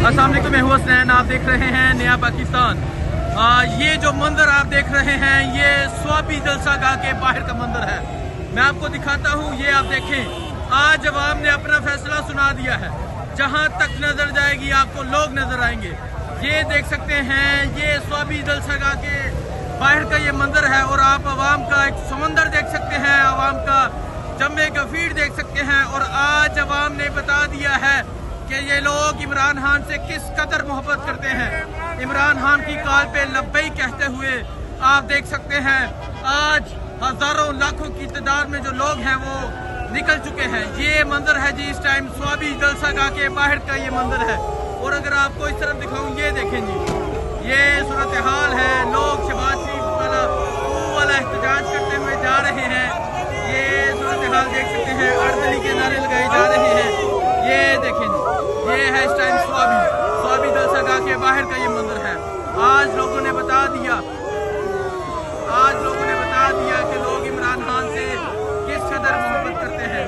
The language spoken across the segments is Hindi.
अस्सलाम वालेकुम, मैं हूं हसनैन। आप देख रहे हैं नया पाकिस्तान। ये जो मंजर आप देख रहे हैं ये स्वाबी जलसा गाह के बाहर का मंजर है। मैं आपको दिखाता हूं। ये आप देखें, आज अवाम ने अपना फैसला सुना दिया है। जहां तक नजर जाएगी आपको लोग नजर आएंगे। ये देख सकते हैं, ये स्वाबी जलसा गाह के बाहर का ये मंजर है और आप अवाम का एक समंदर देख सकते हैं, अवाम का जमे गफीर देख सकते हैं। और आज अवाम ने बता दिया है कि ये लोग इमरान खान से किस कदर मोहब्बत करते हैं। इमरान खान की कॉल पे लब्बई कहते हुए आप देख सकते हैं, आज हजारों लाखों की तादाद में जो लोग हैं वो निकल चुके हैं। ये मंजर है जी इस टाइम स्वाबी जलसा गाह के बाहर का ये मंजर है। और अगर आपको इस तरफ दिखाऊं, ये देखें जी, ये सूरत हाल है। लोग शहबाज शरीफ वाला एहतजाज करते हुए जा रहे हैं। ये सूरत हाल देख सकते हैं, अर्दली के नारे लगाए जा रहे हैं। ये देखें जी, ये है इस टाइम स्वाबी जलसा गाह के बाहर का ये मंजर है। आज लोगों ने बता दिया कि लोग इमरान खान से किस कदर मोहब्बत करते हैं।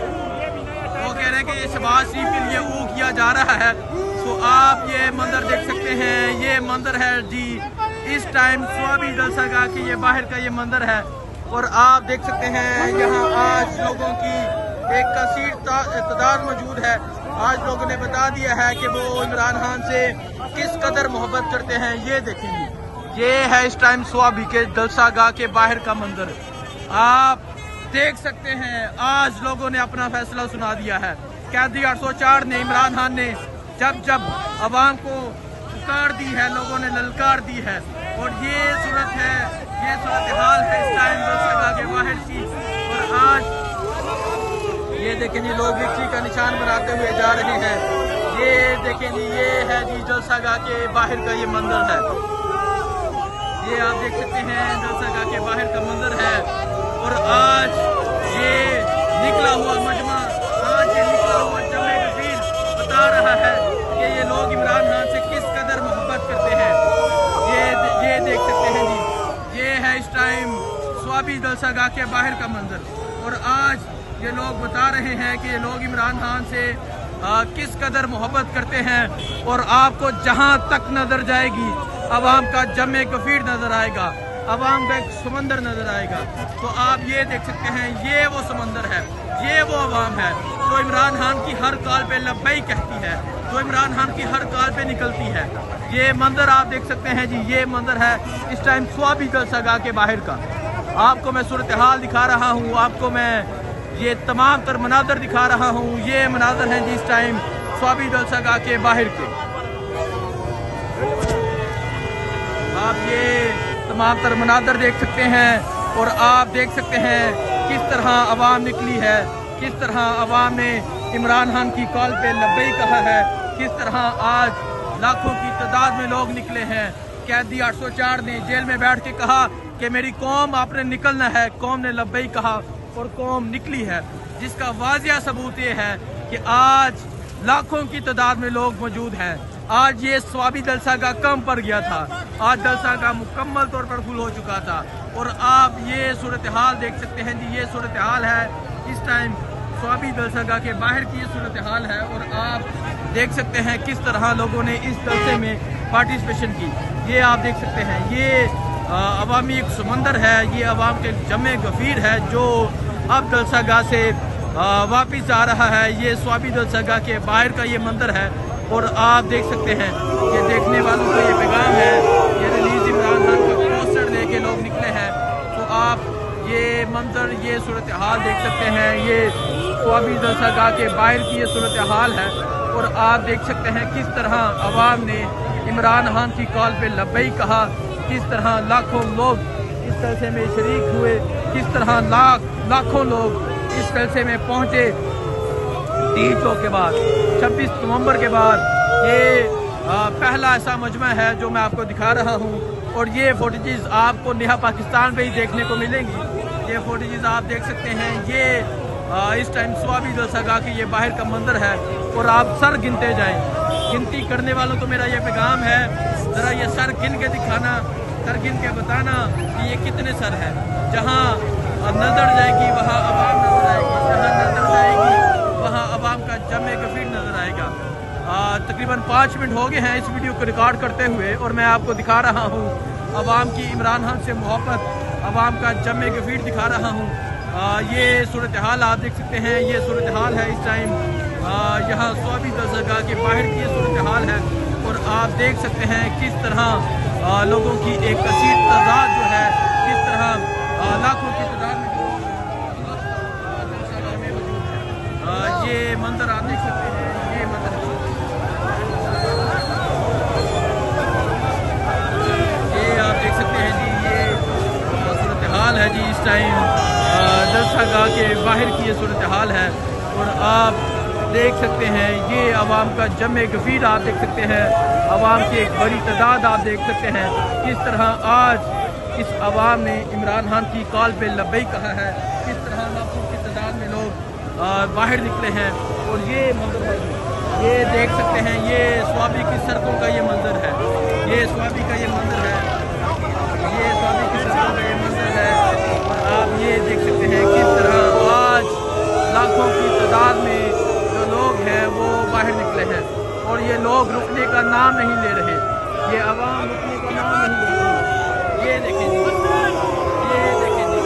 वो कह रहे हैं कि ये शहबाज शरीफ के लिए वो किया जा रहा है। तो आप ये मंजर देख सकते हैं, ये मंजर है जी इस टाइम स्वाबी जलसा गाह के ये बाहर का ये मंजर है। और आप देख सकते हैं यहाँ आज लोगों की एक कसीर तादाद मौजूद है। आज लोगों ने बता दिया है कि वो इमरान खान से किस कदर मोहब्बत करते हैं। ये देखेंगे, ये है इस टाइम स्वाबी के जलसा गाह के बाहर का मंजर। आप देख सकते हैं, आज लोगों ने अपना फैसला सुना दिया है। कैदी 804 ने, इमरान खान ने जब अवाम को पुकार दी है, लोगों ने ललकार दी है। और ये सूरत है, ये सूरत हाल है इस टाइम जलसा गाह के बाहर की। और आज ये देखें जी, लोग विक्ट्री का निशान बनाते हुए जा रहे हैं। ये देखें जी, ये है जी जलसा गाह के बाहर का ये मंजर है। ये आप देख सकते हैं जलसा गाह के बाहर का मंजर है। और आज ये निकला हुआ मजमा, आज ये निकला हुआ जमे गफीर बता रहा है कि ये लोग इमरान खान से किस कदर मोहब्बत करते हैं। ये देख सकते हैं जी, ये है इस टाइम स्वाबी जलसा गाह के बाहर का मंजर। और आज ये लोग बता रहे हैं कि ये लोग इमरान खान से किस कदर मोहब्बत करते हैं। और आपको जहां तक नजर जाएगी अवाम का जमे गफीर नजर आएगा, अवाम का एक समंदर नजर आएगा। तो आप ये देख सकते हैं, ये वो समंदर है, ये वो अवाम है जो इमरान खान की हर कॉल पे लब्बई कहती है, जो इमरान खान की हर कॉल पे निकलती है। ये मंजर आप देख सकते हैं जी, ये मंजर है इस टाइम स्वाबी जलसा गाह के बाहर का। आपको मैं सूरत हाल दिखा रहा हूँ, आपको मैं ये तमाम तर मनाजर दिखा रहा हूँ। ये मनाजर हैं जी इस टाइम स्वाबी जलसा गाह के बाहर के। आप ये तमाम तर मनाजर देख सकते हैं। और आप देख सकते हैं किस तरह अवाम निकली है, किस तरह अवाम ने इमरान खान की कॉल पे लब्बई कहा है, किस तरह आज लाखों की तादाद में लोग निकले हैं। कैदी 804 ने जेल में बैठ के कहा कि मेरी कौम आपने निकलना है। कौम ने लब्बई कहा और कौम निकली है, जिसका वाजिया सबूत ये है कि आज लाखों की तादाद में लोग मौजूद हैं। आज ये स्वाबी जलसा गाह कम पड़ गया था, आज जलसा गाह मुकम्मल तौर पर फुल हो चुका था। और आप ये सूरत हाल देख सकते हैं जी, ये सूरत हाल है इस टाइम स्वाबी जलसा गाह के बाहर की, ये सूरत हाल है। और आप देख सकते हैं किस तरह लोगों ने इस जलसे में पार्टिसिपेशन की। ये आप देख सकते हैं, ये अवामी एक समंदर है, ये अवाम के जमे गफीर है जो अब जलसा गाह से वापिस आ रहा है। ये स्वाबी जलसा गाह के बाहर का ये मंजर है। और आप देख सकते हैं, ये देखने वालों को ये पैगाम है, ये रिलीज इमरान खान का पोस्टर लेके लोग निकले हैं। तो आप ये मंजर, ये सूरत हाल देख सकते हैं, ये स्वाबी जलसा गाह के बाहर की ये सूरत हाल है। और आप देख सकते हैं किस तरह अवाम ने इमरान खान की कॉल पे लब्बई कहा, किस तरह लाखों लोग इस जलसे में शरीक हुए, किस तरह लाखों लोग इस जलसे में पहुंचे। 30 के बाद 26 नवंबर के बाद ये पहला ऐसा मजमा है जो मैं आपको दिखा रहा हूँ। और ये फुटेजेस आपको नया पाकिस्तान पे ही देखने को मिलेंगी। ये फुटेजेस आप देख सकते हैं, ये इस टाइम स्वाबी जलसा गाह के ये बाहर का मंजर है। और आप सर गिनते जाएं, गिनती करने वालों को मेरा ये पैगाम है, ज़रा ये सर गिन के दिखाना, सर गिन के बताना कि ये कितने सर हैं। जहाँ नजर जाएगी वहाँ अवाम नजर आएगी, जहाँ नजर जाएगी वहाँ अवाम का जमे गफीर नजर आएगा। तकरीबन 5 मिनट हो गए हैं इस वीडियो को रिकॉर्ड करते हुए और मैं आपको दिखा रहा हूँ अवाम की इमरान खान से मोहब्बत, अवाम का जमे गफीर दिखा रहा हूँ। ये सूरत हाल आप देख सकते हैं, ये सूरत हाल है इस टाइम यहाँ स्वाबी दरगाह के बाहर की ये सूरत हाल है और आप देख सकते हैं किस तरह लोगों की एक कसीर तादाद जो है, किस तरह लाखों की तादाद में ये मंजर आप देख सकते हैं। ये मंजर ये आप देख सकते हैं जी, ये सूरत हाल है जी इस टाइम दरगाह के बाहर की ये सूरत हाल है और आप देख सकते हैं ये अवाम का जमे गफीर आप देख सकते हैं, अवाम की एक बड़ी तादाद आप देख सकते हैं किस तरह आज इस अवाम ने इमरान खान की कॉल पे लब्बई कहा है, किस तरह लाखों की तादाद में लोग बाहर निकले हैं। और ये मंजर है, ये देख सकते हैं, ये स्वाबी की सड़कों का ये मंजर है, ये स्वाबी का ये मंजर है, ये स्वाबी की सड़कों का ये मंजर है और आप ये देख सकते हैं किस तरह आज लाखों की तादाद में जो लोग हैं वो बाहर निकले हैं और ये लोग रुकने का नाम नहीं ले रहे, ये अवाम रुकने का नाम नहीं ले रही। ये देखें जी, ये देखें जी,